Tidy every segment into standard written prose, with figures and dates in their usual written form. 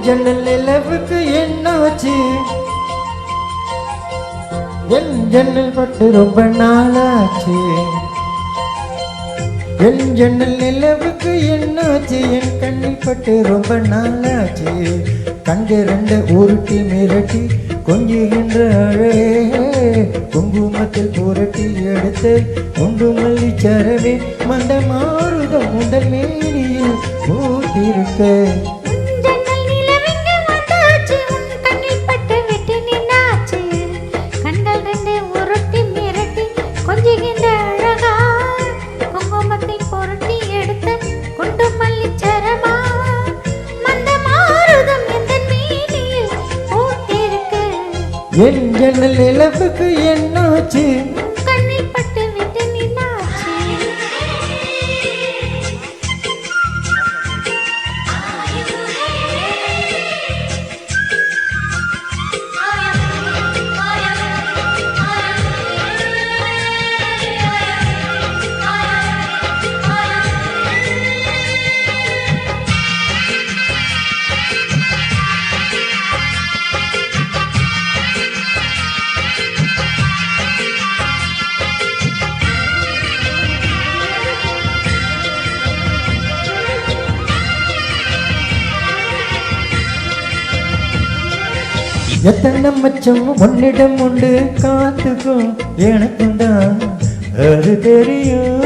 ஜன்னல் நிலவுக்கு என்னாச்சு? என் ஜன்னல் பட்டு ரொம்ப நாளாச்சு. என் ஜன்னல் நிலவுக்கு என்னாச்சு? என் கண்ணில் பட்டு ரொம்ப நாளாச்சு. கண்டு ரெண்டு உருட்டி மிரட்டி கொஞ்சுகின்ற அழகே, குங்குமத்தில் புரட்டி எடுத்து உண்டு மல்லி சரவே மந்த மாறுதம் முதல் மேனியில் பூத்திருக்க. என் ஜன்னல் நிலவுக்கு என்னாச்சு? கண்ணில் பட்டு விட்டு நின்னாச்சு. எத்தனை மச்சம் உன்னிடம் உண்டு காத்துக்கும் எனக்கும் தான் அது தெரியும்.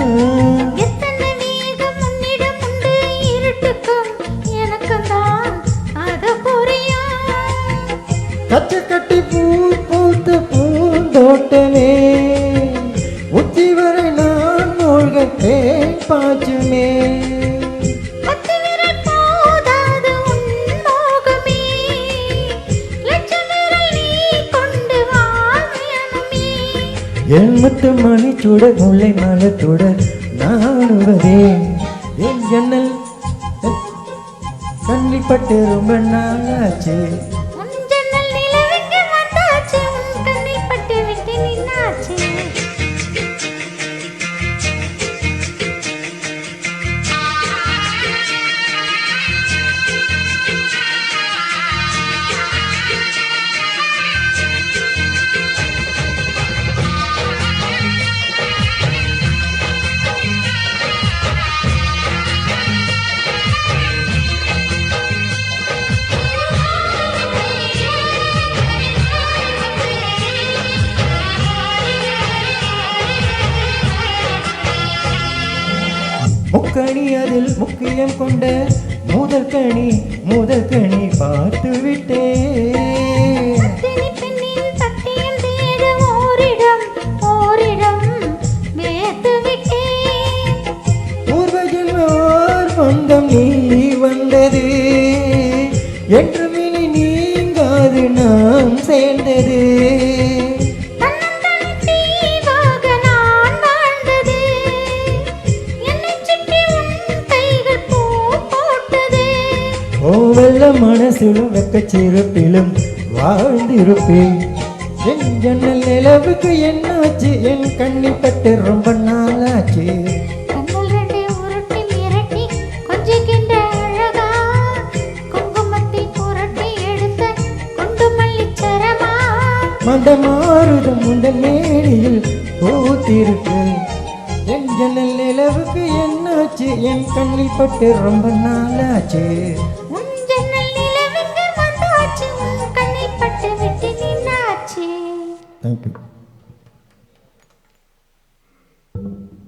எத்தனை வேகம் உன்னிடம் உண்டு இருட்டுக்கும் எனக்கும் தான் அது புரியும். கச்ச கட்டி பூ பூத்த பூந்தோட்டமே உச்சி வரை நான் மூழ்கத்தேன் பாச்சுமே. என் முத்து மணி சுட முல்லை மலத்துட நானுவதே. என் ஜன்னல் கண்ணில் பட்டு ரொம்ப நாளாச்சு. முக்கணி அதில் முக்கியம் கொண்ட முதல் கணி பார்த்து விட்டேன். பூர்வஜன் ஓர் சொந்தம் நீ வந்தது என்று மினி நீங்காது நாம் சேர்ந்தது. ஓவல்ல மனசிலும் வெக்கச்சிருப்பிலும் வாழ்ந்திருப்பேன். என் ஜன்னல் நிலவுக்கு என்னாச்சு? என் கண்ணில் பட்டு ரொம்ப நாளாச்சு. மந்த மாறுதம் முதல் மேனியில் பூத்திருக்கு. என் ஜன்னல் நிலவுக்கு என்னாச்சு? என் கண்ணில் பட்டு ரொம்ப நாளாச்சு. Thank you.